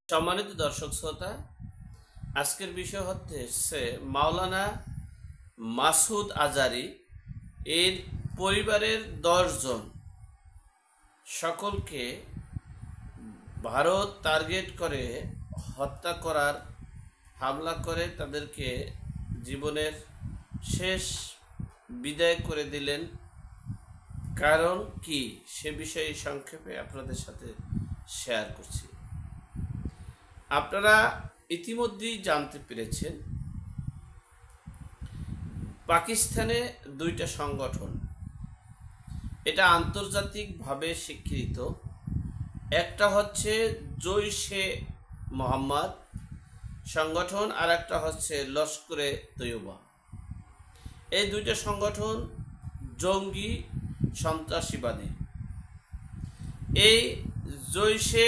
সম্মানিত দর্শক শ্রোতা, আজকের বিষয় হচ্ছে মাওলানা মাসুদ আজহারী এর পরিবারের 10 জন সকলকে ভারত টার্গেট করে হত্যা করার হামলা করে তাদেরকে জীবনের শেষ বিদায় করে দিলেন। কারণ কি সে বিষয়ে সংক্ষেপে আপনাদের সাথে শেয়ার করছি। আপনারা ইতিমধ্যেই জানতে পেরেছেন পাকিস্তানে 2টা সংগঠন, এটা আন্তর্জাতিকভাবে স্বীকৃত। একটা হচ্ছে জৈশে মোহাম্মদ সংগঠন আর একটা হচ্ছে লস্করে তৈয়বা। এই 2টা সংগঠন জঙ্গি সন্ত্রাসীবাদী। এই জৈশে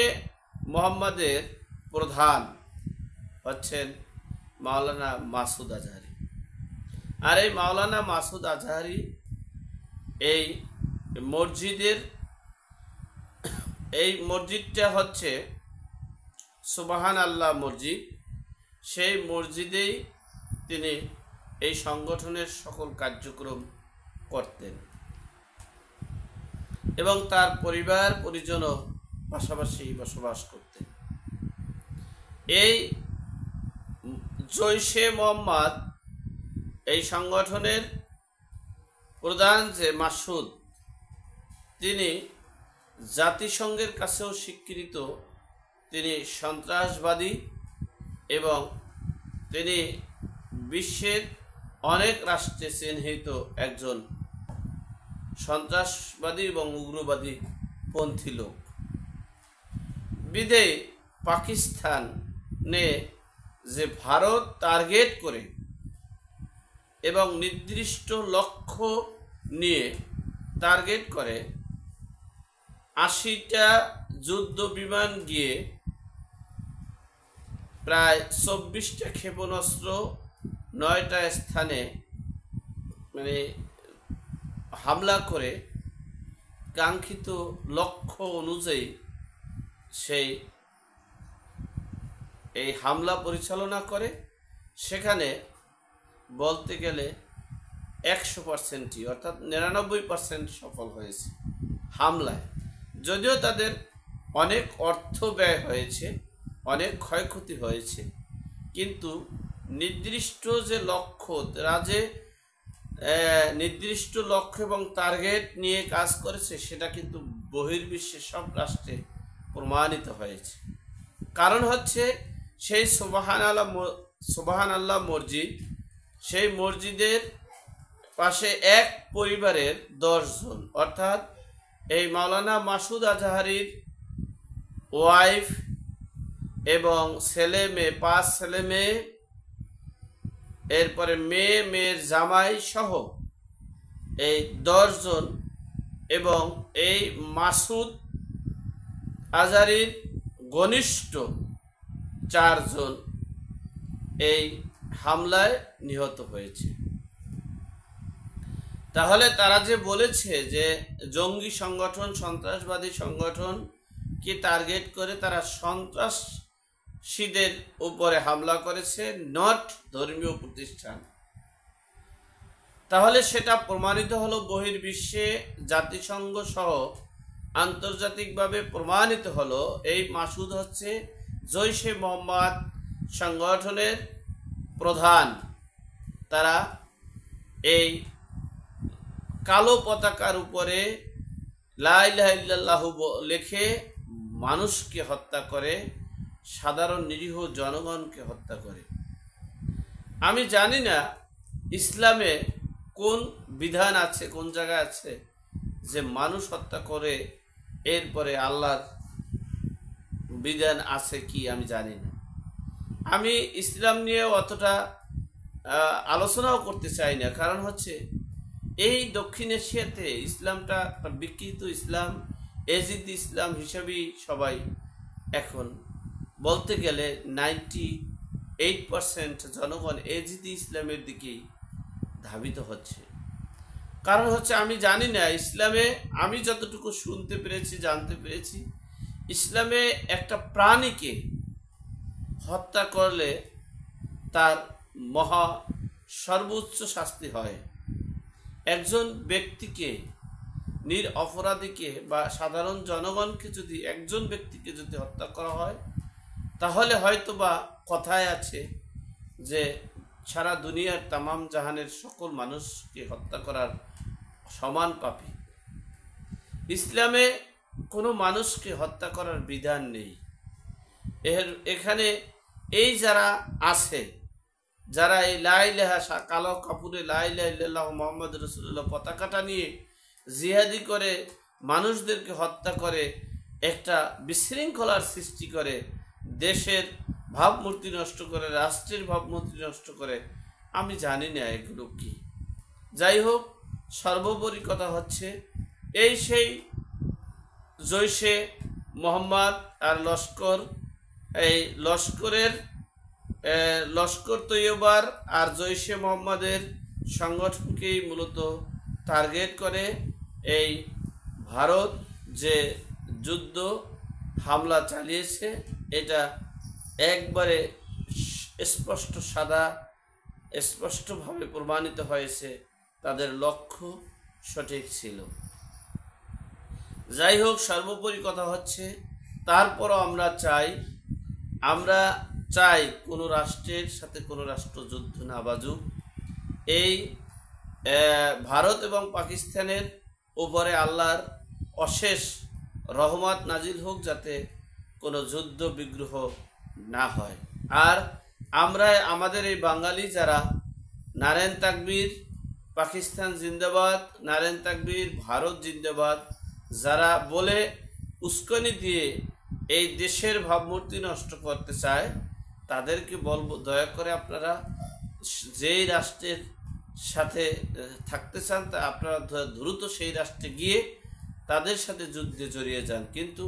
মোহাম্মদের প্রধান হচ্ছেন মাওলানা মাসুদ আজহারী। আর এই মাওলানা মাসুদ আজহারী এই মসজিদটা হচ্ছে সুবহান আল্লাহ মসজিদ। সেই মসজিদেই তিনি এই সংগঠনের সকল কার্যক্রম করতেন এবং তার পরিবার পরিজনও পাশাপাশি বসবাস করতেন। এই জৈশে মোহাম্মদ এই সংগঠনের প্রধান যে মাসুদ, তিনি জাতিসংঘের কাছেও স্বীকৃত তিনি সন্ত্রাসবাদী এবং তিনি বিশ্বের অনেক রাষ্ট্রে চিহ্নিত একজন সন্ত্রাসবাদী এবং উগ্রবাদী পন্থী লোক। বিদেয় পাকিস্তানে যে ভারত টার্গেট করে এবং নির্দিষ্ট লক্ষ্য নিয়ে টার্গেট করে 80টা যুদ্ধ বিমান গিয়ে প্রায় 24টা ক্ষেপণাস্ত্র 9টা স্থানে হামলা করে কাঙ্ক্ষিত লক্ষ্য অনুযায়ী এই হামলা পরিচালনা করে। সেখানে বলতে গেলে 100%ই অর্থাৎ 99% সফল হয়েছে হামলায়। যদিও তাদের অনেক অর্থ ব্যয় হয়েছে, অনেক ক্ষয়ক্ষতি হয়েছে, কিন্তু নির্দিষ্ট যে লক্ষ্য, তারা যে নির্দিষ্ট লক্ষ্য এবং টার্গেট নিয়ে কাজ করেছে সেটা কিন্তু বহির্বিশ্বের সব রাষ্ট্রে প্রমাণিত হয়েছে। কারণ হচ্ছে সেই সুবহান আল্লাহ মসজিদ, সেই মসজিদের পাশে এক পরিবারের 10 জন, অর্থাৎ এই মাওলানা মাসুদ আজহারীর ওয়াইফ এবং ছেলে মেয়ে, 5 ছেলে মেয়ে, এরপরে মেয়ের জামাই সহ এই 10 জন এবং এই মাসুদ আজহারীর ঘনিষ্ঠ 4 জন এই হামলায় নিহত হয়েছে। তাহলে তারা যে বলেছে যে জঙ্গি সংগঠন, সন্ত্রাসবাদী সংগঠন কি টার্গেট করে তারা সন্ত্রাসীদের উপরে হামলা করেছে, নট ধর্মীয় প্রতিষ্ঠান, তাহলে সেটা প্রমাণিত হলো বহির্বিশ্বে, জাতিসংঘ সহ আন্তর্জাতিকভাবে প্রমাণিত হলো এই মাসুদ হচ্ছে জৈশে মোহাম্মদ সংগঠনের প্রধান। তারা এই কালো পতাকার উপরে লা ইলাহা ইল্লাল্লাহু লিখে মানুষকে হত্যা করে, সাধারণ নিরীহ জনগণকে হত্যা করে। আমি জানি না ইসলামে কোন বিধান আছে, কোন জায়গায় আছে যে মানুষ হত্যা করে এরপরে আল্লাহর বিধান আছে কি আমি জানি না। আমি ইসলাম নিয়ে অতটা আলোচনাও করতে চাই না। কারণ হচ্ছে এই দক্ষিণ এশিয়াতে ইসলামটা বিকৃত ইসলাম, এজিদি ইসলাম হিসাবেই সবাই এখন বলতে গেলে 98% জনগণ এজিদি ইসলামের দিকেই ধাবিত হচ্ছে। কারণ হচ্ছে আমি জানি না ইসলামে, আমি যতটুকু শুনতে পেরেছি, জানতে পেরেছি, ইসলামে একটা প্রাণীকে হত্যা করলে তার মহা সর্বোচ্চ শাস্তি হয়। একজন ব্যক্তিকে, নিরপরাধীকে বা সাধারণ জনগণকে যদি, একজন ব্যক্তিকে যদি হত্যা করা হয়, তাহলে হয়তোবা কথায় আছে যে সারা দুনিয়ার তামাম জাহানের সকল মানুষকে হত্যা করার সমান পাপী। ইসলামে কোনো মানুষকে হত্যা করার বিধান নেই। এখানে এই যারা আছে, যারা এই লা ইলাহা কালো কাপুরে লা ইলাহা ইল্লাল্লাহ মুহাম্মদ রাসূলুল্লাহ পতাকাটা নিয়ে জিহাদি করে মানুষদেরকে হত্যা করে, একটা বিশৃঙ্খলার সৃষ্টি করে, দেশের ভাবমূর্তি নষ্ট করে, রাষ্ট্রের ভাবমূর্তি নষ্ট করে, আমি জানি না এগুলো কি। যাই হোক, সর্বোপরি কথা হচ্ছে এই সেই জৈশে মোহাম্মদ আর লস্কর, এই লস্কর তৈয়বার আর জৈশে মোহাম্মদের সংগঠনকেই মূলত টার্গেট করে এই ভারত যে যুদ্ধ হামলা চালিয়েছে। এটা একবারে স্পষ্টভাবে প্রমাণিত হয়েছে তাদের লক্ষ্য সঠিক ছিল। যাই হোক, সর্বোপরি কথা হচ্ছে তারপরও আমরা চাই কোনো রাষ্ট্রের সাথে কোনো রাষ্ট্র যুদ্ধ না বাজুক। এই ভারত এবং পাকিস্তানের উপরে আল্লাহর অশেষ রহমত নাজিল হোক, যাতে কোনো যুদ্ধ বিগ্রহ না হয়। আর আমরা আমাদের এই বাঙালি যারা নারায়ণ তাকবীর পাকিস্তান জিন্দাবাদ, নারায়ণ তাকবীর ভারত জিন্দাবাদ যারা বলে উস্কানি দিয়ে এই দেশের ভাবমূর্তি নষ্ট করতে চায়, তাদেরকে বলবো দয়া করে আপনারা যেই রাষ্ট্রের সাথে থাকতে চান তা আপনারা দ্রুত সেই রাষ্ট্রে গিয়ে তাদের সাথে যুদ্ধে জড়িয়ে যান, কিন্তু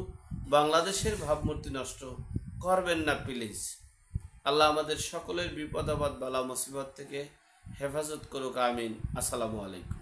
বাংলাদেশের ভাবমূর্তি নষ্ট করবেন না প্লিজ। আল্লাহ আমাদের সকলের বিপদ আপদ বালা মুসিবত থেকে হেফাজত করুক, আমিন। আসসালামু আলাইকুম।